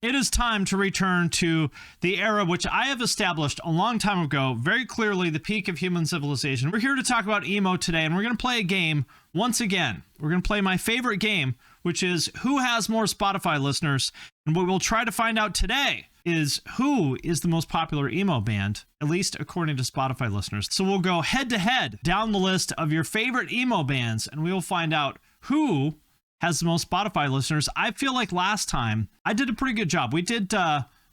It is time to return to the era which I have established a long time ago, very clearly the peak of human civilization. We're here to talk about emo today, and we're going to play a game once again. We're going to play my favorite game, which is who has more Spotify listeners. And what we'll try to find out today is who is the most popular emo band, at least according to Spotify listeners. So we'll go head to head down the list of your favorite emo bands, and we will find out who has the most Spotify listeners. I feel like last time I did a pretty good job. We did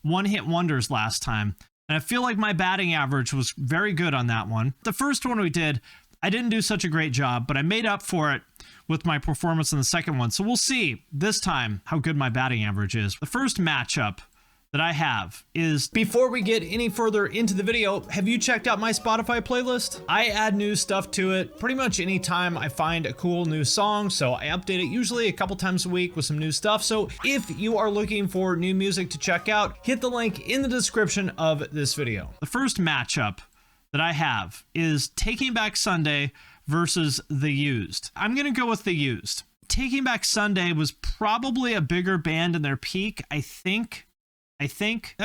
one-hit wonders last time, and I feel like my batting average was very good on that one. The first one we did, I didn't do such a great job, but I made up for it with my performance in the second one. So we'll see this time how good my batting average is. The first matchup that I have is, before we get any further into the video, have you checked out my Spotify playlist? I add new stuff to it pretty much anytime I find a cool new song, so I update it usually a couple times a week with some new stuff. So if you are looking for new music to check out, hit the link in the description of this video. The first matchup that I have is Taking Back Sunday versus The Used. I'm gonna go with The Used. Taking Back Sunday was probably a bigger band in their peak, I think, I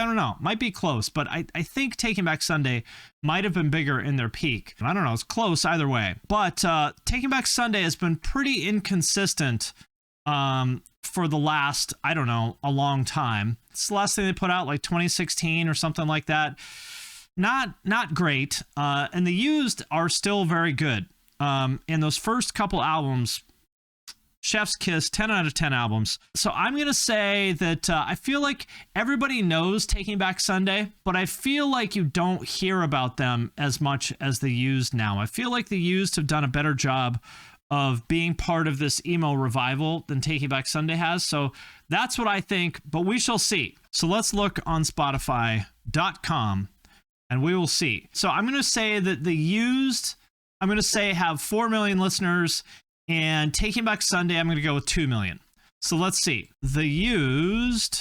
don't know, might be close, but I think Taking Back Sunday might have been bigger in their peak. I don't know, it's close either way. But Taking Back Sunday has been pretty inconsistent for the last, I don't know, a long time. It's the last thing they put out, like 2016 or something like that. Not great. And The Used are still very good. And those first couple albums, Chef's Kiss, 10 out of 10 albums. So I'm going to say that I feel like everybody knows Taking Back Sunday, but I feel like you don't hear about them as much as The Used now. I feel like The Used have done a better job of being part of this emo revival than Taking Back Sunday has. So that's what I think, but we shall see. So let's look on Spotify.com and we will see. So I'm going to say that The Used, I'm going to say have 4 million listeners, and Taking Back Sunday, I'm going to go with 2 million. So let's see. The Used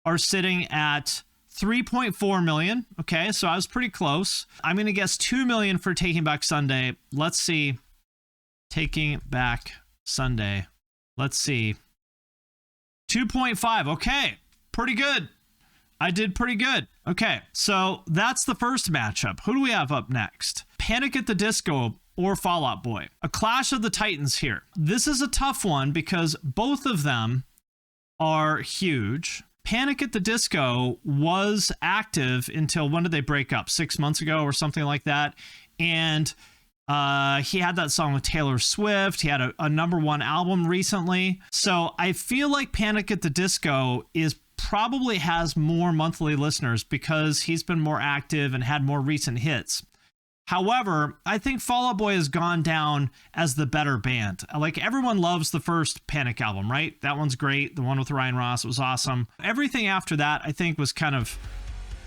are sitting at 3.4 million. Okay, so I was pretty close. I'm going to guess 2 million for Taking Back Sunday. Let's see. Taking Back Sunday. Let's see. 2.5. Okay, pretty good. I did pretty good. Okay, so that's the first matchup. Who do we have up next? Panic at the Disco or Fall Out Boy. A clash of the titans here. This is a tough one because both of them are huge. Panic at the Disco was active until, when did they break up? 6 months ago or something like that. And he had that song with Taylor Swift. He had a #1 album recently. So I feel like Panic at the Disco probably has more monthly listeners because he's been more active and had more recent hits. However, I think Fall Out Boy has gone down as the better band. Like, everyone loves the first Panic album, right? That one's great. The one with Ryan Ross, it was awesome. Everything after that, I think, was kind of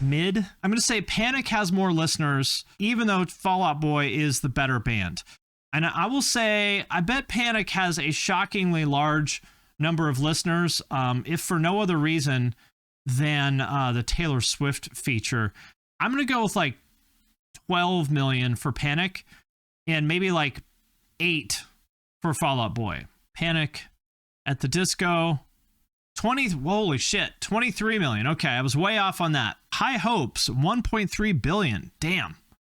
mid. I'm going to say Panic has more listeners, even though Fall Out Boy is the better band. And I will say, I bet Panic has a shockingly large number of listeners, if for no other reason than the Taylor Swift feature. I'm going to go with like 12 million for Panic and maybe like 8 for Fall Out Boy. Panic at the Disco, 23 million. Okay, I was way off on that. High Hopes, 1.3 billion. Damn,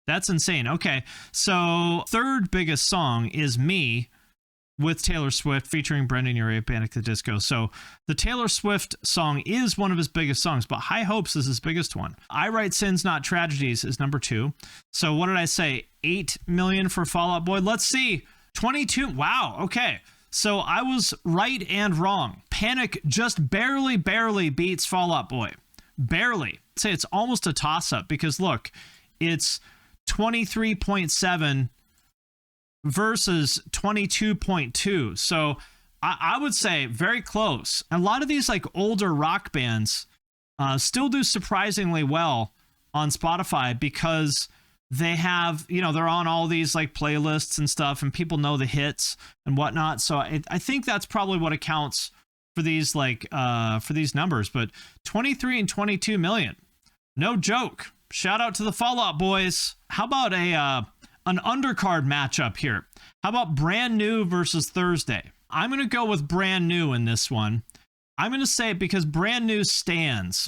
that's insane. Okay, so third biggest song is Me with Taylor Swift featuring Brendan Urie, Panic at the Disco. So the Taylor Swift song is one of his biggest songs, but High Hopes is his biggest one. I Write Sins Not Tragedies is number 2. So what did I say? 8 million for Fall Out Boy. Let's see. 22. Wow. Okay. So I was right and wrong. Panic just barely beats Fall Out Boy. Barely. I'd say it's almost a toss-up because look, it's 23.7 versus 22.2. So I would say very close. A lot of these like older rock bands still do surprisingly well on Spotify because they have, they're on all these like playlists and stuff and people know the hits and whatnot. So I think that's probably what accounts for these for these numbers. But 23 and 22 million, no joke. Shout out to the Fall Out Boys. How about an undercard matchup here? How about Brand New versus Thursday? I'm going to go with Brand New in this one. I'm going to say because brand new stands.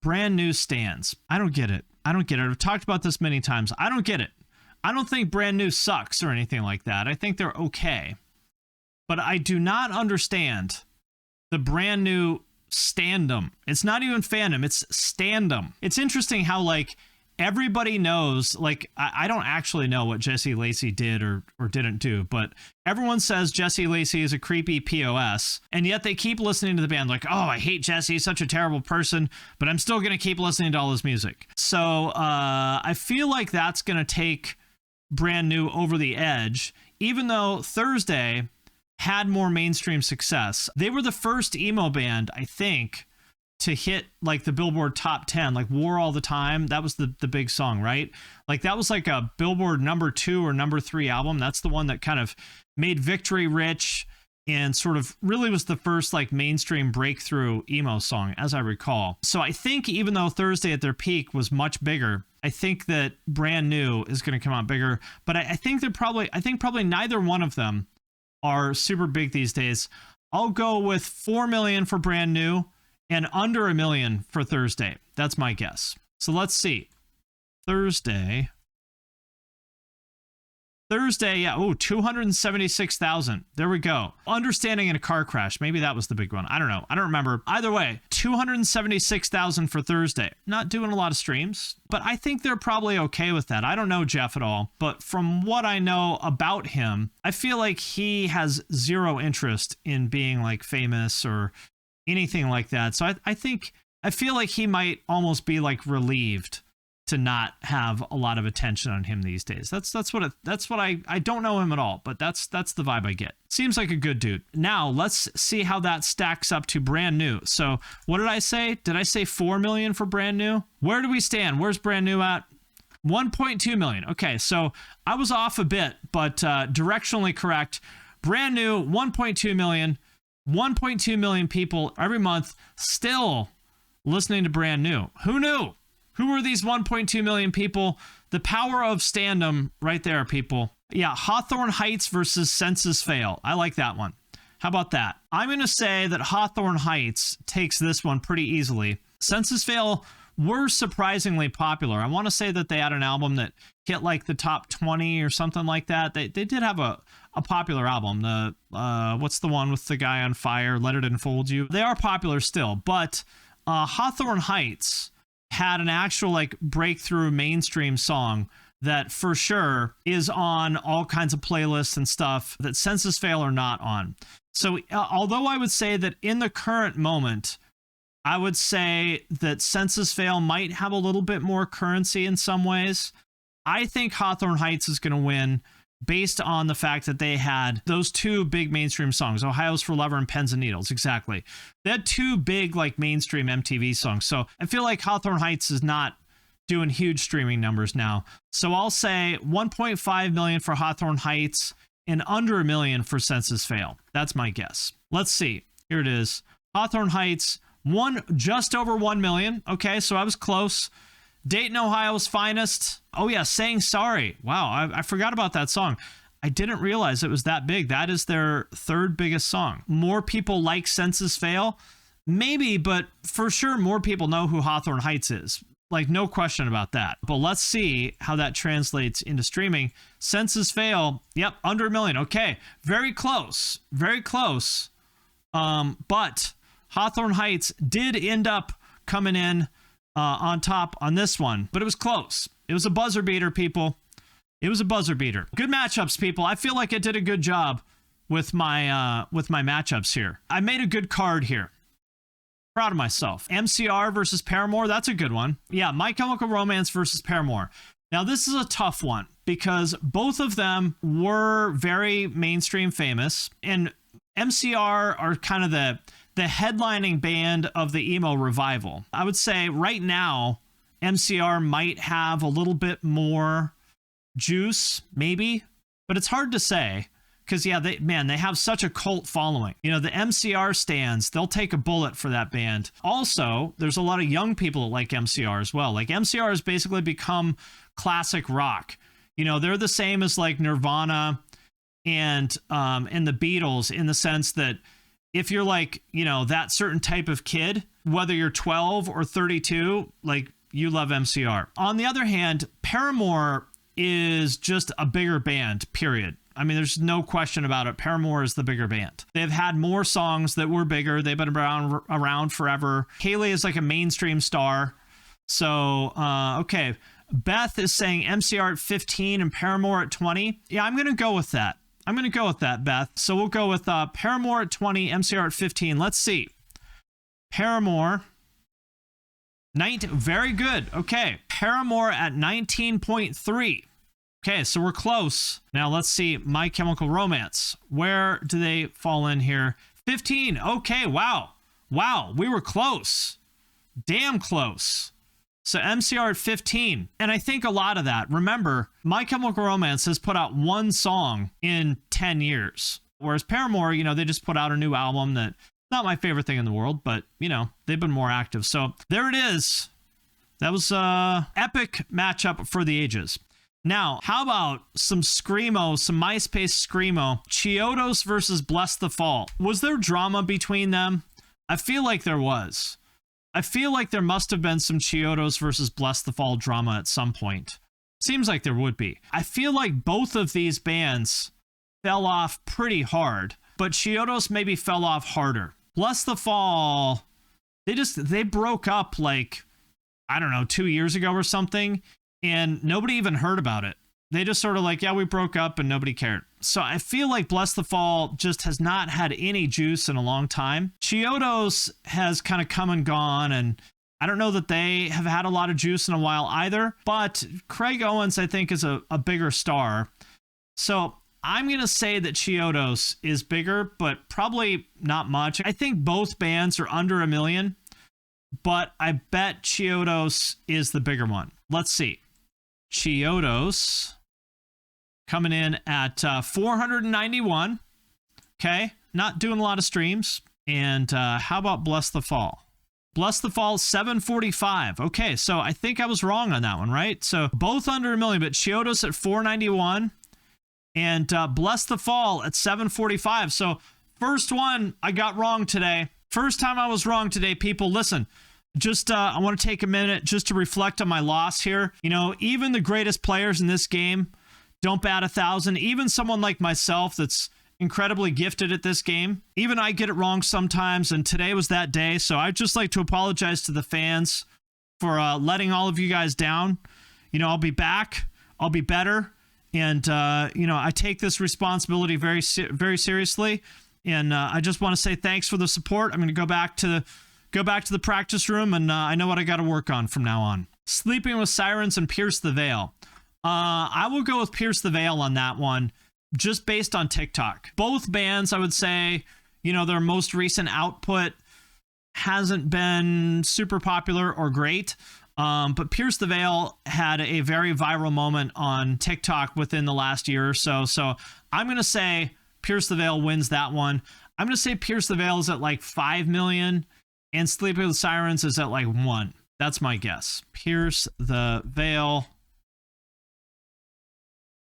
Brand new stands. I don't get it. I've talked about this many times. I don't get it. I don't think brand new sucks or anything like that. I think they're okay. But I do not understand the brand new standum. It's not even fandom. It's standum. It's interesting how, like, everybody knows, like, I don't actually know what Jesse Lacey did or didn't do, but everyone says Jesse Lacey is a creepy POS, and yet they keep listening to the band like, oh, I hate Jesse, he's such a terrible person, but I'm still going to keep listening to all his music. So I feel like that's going to take brand new over the edge, even though Thursday had more mainstream success. They were the first emo band, I think, to hit like the Billboard top 10, like War All the Time. That was the big song, right? Like that was like a Billboard #2 or #3 album. That's the one that kind of made Victory rich and sort of really was the first like mainstream breakthrough emo song, as I recall. So I think even though Thursday at their peak was much bigger, I think that brand new is going to come out bigger. But I think probably neither one of them are super big these days. I'll go with 4 million for brand new and under 1 million for Thursday. That's my guess. So let's see. Thursday, yeah. Oh, 276,000. There we go. Understanding in a car crash. Maybe that was the big one. I don't know. I don't remember. Either way, 276,000 for Thursday. Not doing a lot of streams, but I think they're probably okay with that. I don't know Jeff at all, but from what I know about him, I feel like he has zero interest in being like famous or anything like that. So I feel like he might almost be like relieved to not have a lot of attention on him these days. That's what I don't know him at all, but that's the vibe I get. Seems like a good dude. Now let's see how that stacks up to brand new. So what did I say? Did I say 4 million for brand new? Where do we stand? Where's brand new at? 1.2 million. Okay, so I was off a bit, but directionally correct. Brand new, 1.2 million. 1.2 million people every month still listening to brand new. Who knew? Who were these 1.2 million people? The power of standum right there, people. Yeah, Hawthorne Heights versus Senses Fail. I like that one. How about that? I'm going to say that Hawthorne Heights takes this one pretty easily. Senses Fail were surprisingly popular. I want to say that they had an album that hit like the top 20 or something like that. They did have a popular album. The what's the one with the guy on fire? Let It Enfold You. They are popular still, but Hawthorne Heights had an actual like breakthrough mainstream song that for sure is on all kinds of playlists and stuff that Senses Fail are not on. So although I would say that in the current moment, I would say that Senses Fail might have a little bit more currency in some ways. I think Hawthorne Heights is going to win based on the fact that they had those two big mainstream songs, Ohio's for Lover and Pens and Needles. Exactly. They had two big like mainstream MTV songs. So I feel like Hawthorne Heights is not doing huge streaming numbers now. So I'll say 1.5 million for Hawthorne Heights and under 1 million for Senses Fail. That's my guess. Let's see. Here it is. Hawthorne Heights, just over 1 million. Okay, so I was close. Dayton, Ohio's Finest. Oh yeah, Saying Sorry. Wow, I forgot about that song. I didn't realize it was that big. That is their third biggest song. More people like Senses Fail? Maybe, but for sure more people know who Hawthorne Heights is. Like, no question about that. But let's see how that translates into streaming. Senses Fail, yep, under 1 million. Okay, very close. Very close. But Hawthorne Heights did end up coming in on top on this one, but it was close. It was a buzzer beater, people. It was a buzzer beater. Good matchups, people. I feel like I did a good job with my matchups here. I made a good card here. Proud of myself. MCR versus Paramore. That's a good one. Yeah, My Chemical Romance versus Paramore. Now, this is a tough one because both of them were very mainstream famous, and MCR are kind of the headlining band of the emo revival. I would say right now, MCR might have a little bit more juice, maybe, but it's hard to say because, yeah, they have such a cult following. You know, the MCR stands, they'll take a bullet for that band. Also, there's a lot of young people that like MCR as well. Like, MCR has basically become classic rock. You know, they're the same as like Nirvana and the Beatles in the sense that if you're like, you know, that certain type of kid, whether you're 12 or 32, like you love MCR. On the other hand, Paramore is just a bigger band, period. I mean, there's no question about it. Paramore is the bigger band. They've had more songs that were bigger. They've been around forever. Haley is like a mainstream star. So, okay. Beth is saying MCR at 15 and Paramore at 20. Yeah, I'm going to go with that. I'm going to go with that, Beth. So we'll go with Paramore at 20, MCR at 15. Let's see. Paramore. Very good. Okay. Paramore at 19.3. Okay, so we're close. Now let's see My Chemical Romance. Where do they fall in here? 15. Okay, wow. Wow, we were close. Damn close. So MCR at 15. And I think a lot of that, remember, My Chemical Romance has put out one song in 10 years. Whereas Paramore, you know, they just put out a new album that, not my favorite thing in the world, but, you know, they've been more active. So there it is. That was an epic matchup for the ages. Now, how about some Screamo, some MySpace Screamo? Chiodos versus Blessthefall. Was there drama between them? I feel like there was. I feel like there must have been some Chiodos versus Blessthefall drama at some point. Seems like there would be. I feel like both of these bands fell off pretty hard, but Chiodos maybe fell off harder. Blessthefall, they broke up like, I don't know, 2 years ago or something. And nobody even heard about it. They just sort of like, yeah, we broke up and nobody cared. So I feel like Blessthefall just has not had any juice in a long time. Chiodos has kind of come and gone, and I don't know that they have had a lot of juice in a while either. But Craig Owens, I think, is a bigger star. So I'm going to say that Chiodos is bigger, but probably not much. I think both bands are under 1 million, but I bet Chiodos is the bigger one. Let's see. Chiodos coming in at 491. Okay, not doing a lot of streams. And how about Blessthefall? Blessthefall 745. Okay, so I think I was wrong on that one, right? So both under 1 million, but Chiodos at 491 and Blessthefall at 745. So first one I got wrong today. First time I was wrong today, people. Listen. Just, I want to take a minute just to reflect on my loss here. You know, even the greatest players in this game don't bat 1,000. Even someone like myself that's incredibly gifted at this game, even I get it wrong sometimes, and today was that day. So I'd just like to apologize to the fans for letting all of you guys down. You know, I'll be back. I'll be better. And, you know, I take this responsibility very seriously. And I just want to say thanks for the support. I'm going to go back to the practice room, and I know what I got to work on from now on. Sleeping with Sirens and Pierce the Veil. I will go with Pierce the Veil on that one, just based on TikTok. Both bands, I would say, you know, their most recent output hasn't been super popular or great, but Pierce the Veil had a very viral moment on TikTok within the last year or so. So I'm going to say Pierce the Veil wins that one. I'm going to say Pierce the Veil is at like 5 million. And Sleeping with Sirens is at like 1. That's my guess. Pierce the Veil.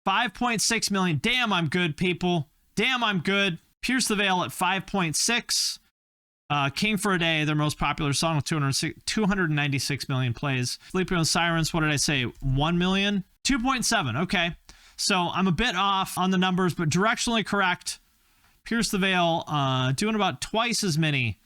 5.6 million. Damn, I'm good, people. Damn, I'm good. Pierce the Veil at 5.6. King for a Day, their most popular song with 296 million plays. Sleeping with Sirens, what did I say? 1 million? 2.7. Okay. So I'm a bit off on the numbers, but directionally correct. Pierce the Veil doing about twice as many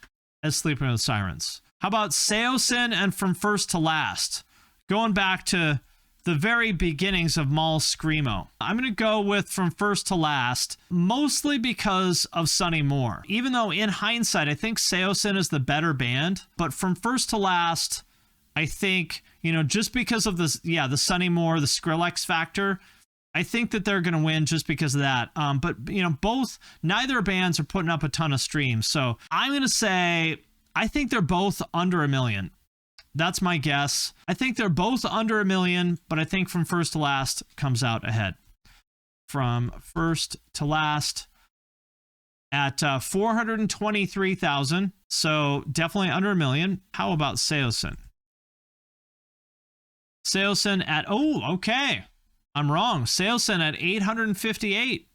as Sleeping with Sirens. How about Saosin and From First to Last? Going back to the very beginnings of Mall Screamo. I'm going to go with From First to Last, mostly because of Sonny Moore. Even though in hindsight, I think Saosin is the better band, but From First to Last, I think, you know, just because of this, the Sonny Moore, the Skrillex factor, I think that they're going to win just because of that. But, you know, neither bands are putting up a ton of streams. So I'm going to say, I think they're both under 1 million. That's my guess. I think they're both under 1 million, but I think From First to Last comes out ahead. From First to Last at 423,000. So definitely under 1 million. How about Saosin? Saosin at, okay. I'm wrong. Saosin at 858.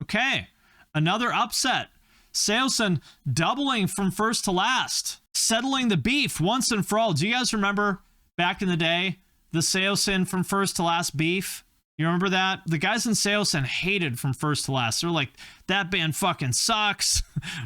Okay. Another upset. Saosin doubling from first to last, settling the beef once and for all. Do you guys remember back in the day, the Saosin from first to last beef? You remember that? The guys in Saosin hated from first to last. They're like, that band fucking sucks.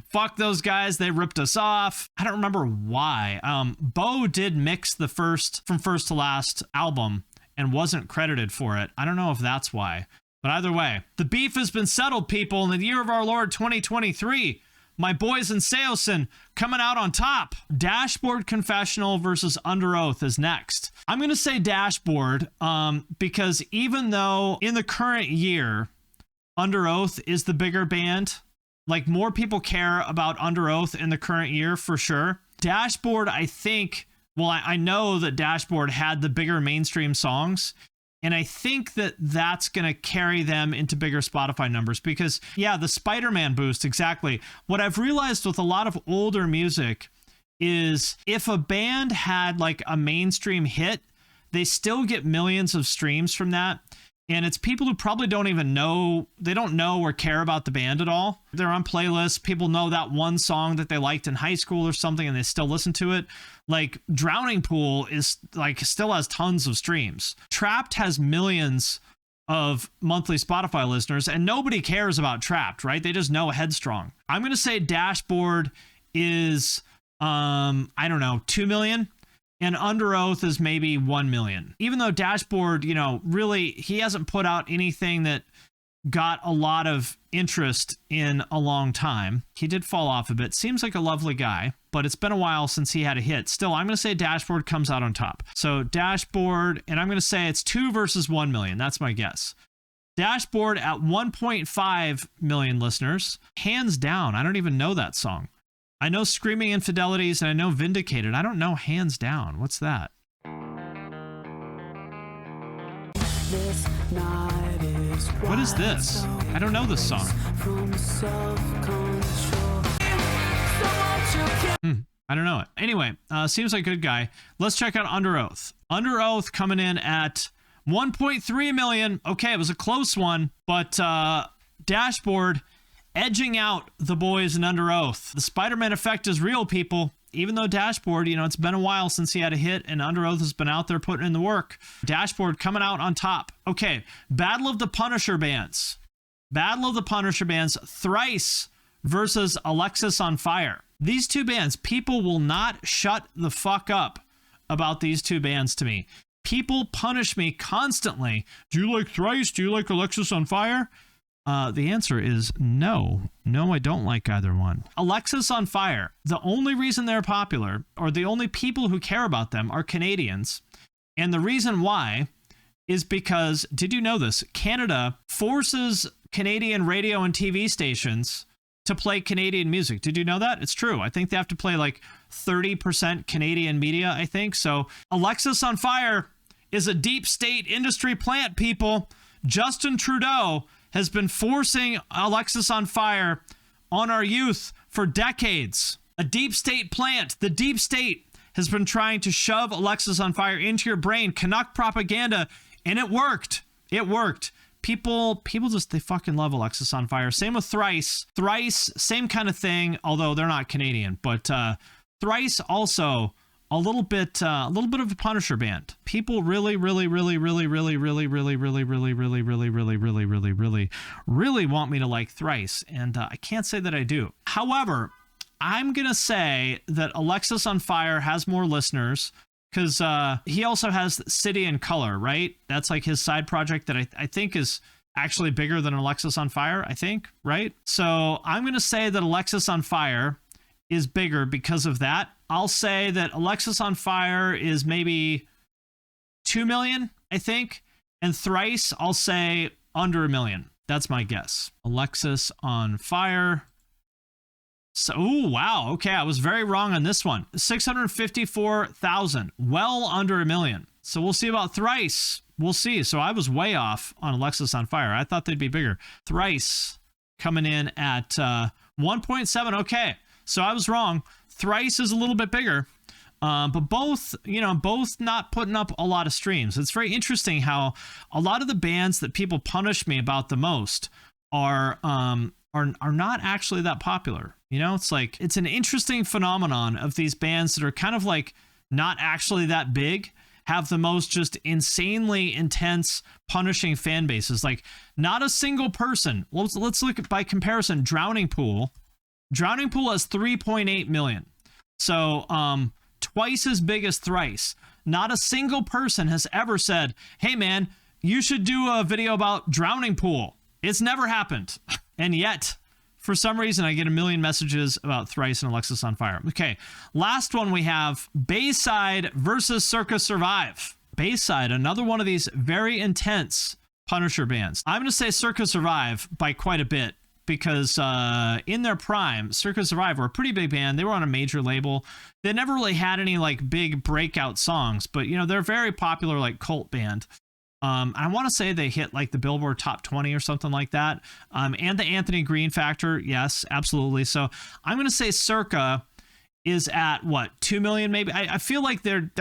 Fuck those guys. They ripped us off. I don't remember why. Bo did mix the from first to last album and wasn't credited for it. I don't know if that's why. But either way, the beef has been settled, people, in the year of our Lord 2023. My boys in Saosin coming out on top. Dashboard Confessional versus Underoath is next. I'm going to say Dashboard because even though in the current year, Underoath is the bigger band, like more people care about Underoath in the current year for sure. Dashboard, I think, well, I know that Dashboard had the bigger mainstream songs. And I think that that's going to carry them into bigger Spotify numbers because, yeah, the Spider-Man boost, exactly. What I've realized with a lot of older music is if a band had like a mainstream hit, they still get millions of streams from that. And it's people who probably don't even know, they don't know or care about the band at all. They're on playlists. People know that one song that they liked in high school or something and they still listen to it. Like Drowning Pool is like still has tons of streams. Trapped has millions of monthly Spotify listeners and nobody cares about Trapped, right? They just know Headstrong. I'm going to say Dashboard is, I don't know, 2 million. And Underoath is maybe 1 million. Even though Dashboard, you know, really, he hasn't put out anything that got a lot of interest in a long time. He did fall off a bit. Seems like a lovely guy, but it's been a while since he had a hit. Still, I'm going to say Dashboard comes out on top. So Dashboard, and I'm going to say it's 2 versus 1 million. That's my guess. Dashboard at 1.5 million listeners. Hands down, I don't even know that song. I know Screaming Infidelities and I know Vindicated. I don't know Hands Down. What's that? What is this? I don't know this song. I don't know it. Anyway, seems like a good guy. Let's check out Underoath. Underoath coming in at 1.3 million. Okay, it was a close one, but Dashboard edging out the boys in Underoath. The Spider-Man effect is real, people. Even though Dashboard, you know, it's been a while since he had a hit and Underoath has been out there putting in the work. Dashboard coming out on top. Okay, Battle of the Punisher bands. Battle of the Punisher bands. Thrice versus Alexisonfire. These two bands, people will not shut the fuck up about these two bands to me. People punish me constantly. Do you like Thrice? Do you like Alexisonfire? The answer is no. No, I don't like either one. Alexisonfire, the only reason they're popular, or the only people who care about them, are Canadians. And the reason why is because, did you know this? Canada forces Canadian radio and TV stations to play Canadian music. Did you know that? It's true. I think they have to play like 30% Canadian media, I think. So Alexisonfire is a deep state industry plant, people. Justin Trudeau has been forcing Alexisonfire on our youth for decades. A deep state plant. The deep state has been trying to shove Alexisonfire into your brain. Canuck propaganda. And it worked. It worked. People just, they fucking love Alexisonfire. Same with Thrice. Thrice, same kind of thing, although they're not Canadian. But Thrice also a little bit of a Punisher band. People really want me to like Thrice, and I can't say that I do. However, I'm gonna say that Alexisonfire has more listeners because he also has City and Color, right? That's like his side project that I think is actually bigger than Alexisonfire, I think, right? So I'm gonna say that Alexisonfire is bigger because of that. I'll say that Alexisonfire is maybe 2 million, I think. And Thrice, I'll say under 1 million. That's my guess. Alexisonfire. So, ooh, wow. Okay, I was very wrong on this one. 654,000. Well under 1 million. So we'll see about Thrice. We'll see. So I was way off on Alexisonfire. I thought they'd be bigger. Thrice coming in at 1.7. Okay. So I was wrong. Thrice is a little bit bigger, but both not putting up a lot of streams. It's very interesting how a lot of the bands that people punish me about the most are not actually that popular. You know, it's like, it's an interesting phenomenon of these bands that are kind of like not actually that big, have the most just insanely intense, punishing fan bases. Like, not a single person. Let's look at, by comparison, Drowning Pool. Drowning Pool has 3.8 million. So, twice as big as Thrice. Not a single person has ever said, hey man, you should do a video about Drowning Pool. It's never happened. And yet, for some reason, I get a million messages about Thrice and Alexisonfire. Okay, last one we have, Bayside versus Circa Survive. Bayside, another one of these very intense Punisher bands. I'm going to say Circa Survive by quite a bit, because in their prime, Circa Survive were a pretty big band. They were on a major label. They never really had any like big breakout songs, but you know, they're a very popular like cult band. I want to say they hit like the Billboard Top 20 or something like that. And the Anthony Green factor. Yes, absolutely. So I'm going to say Circa is at what, 2 million maybe? I feel like they're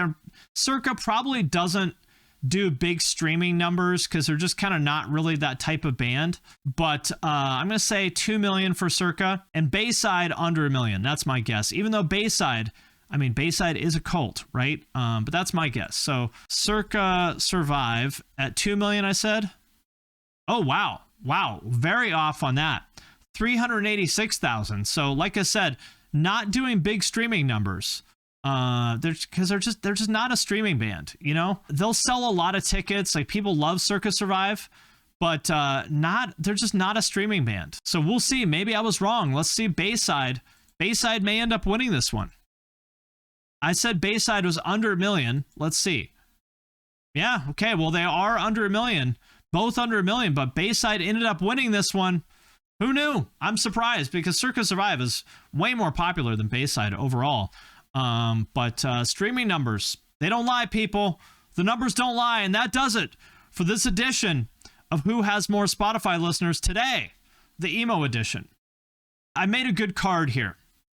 Circa probably doesn't do big streaming numbers because they're just kind of not really that type of band. But I'm going to say 2 million for Circa, and Bayside under 1 million. That's my guess. Even though Bayside is a cult, right? But that's my guess. So Circa Survive at 2 million, I said. Oh, wow. Wow. Very off on that. 386,000. So like I said, not doing big streaming numbers. They're just not a streaming band, you know? They'll sell a lot of tickets. Like, people love Circa Survive, but they're just not a streaming band. So we'll see. Maybe I was wrong. Let's see. Bayside may end up winning this one. I said Bayside was under 1 million. Let's see. Yeah, okay. Well, they are under 1 million. Both under 1 million, but Bayside ended up winning this one. Who knew? I'm surprised, because Circa Survive is way more popular than Bayside overall. But streaming numbers, they don't lie, people. The numbers don't lie, and that does it for this edition of Who Has More Spotify Listeners today, the emo edition. I made a good card here.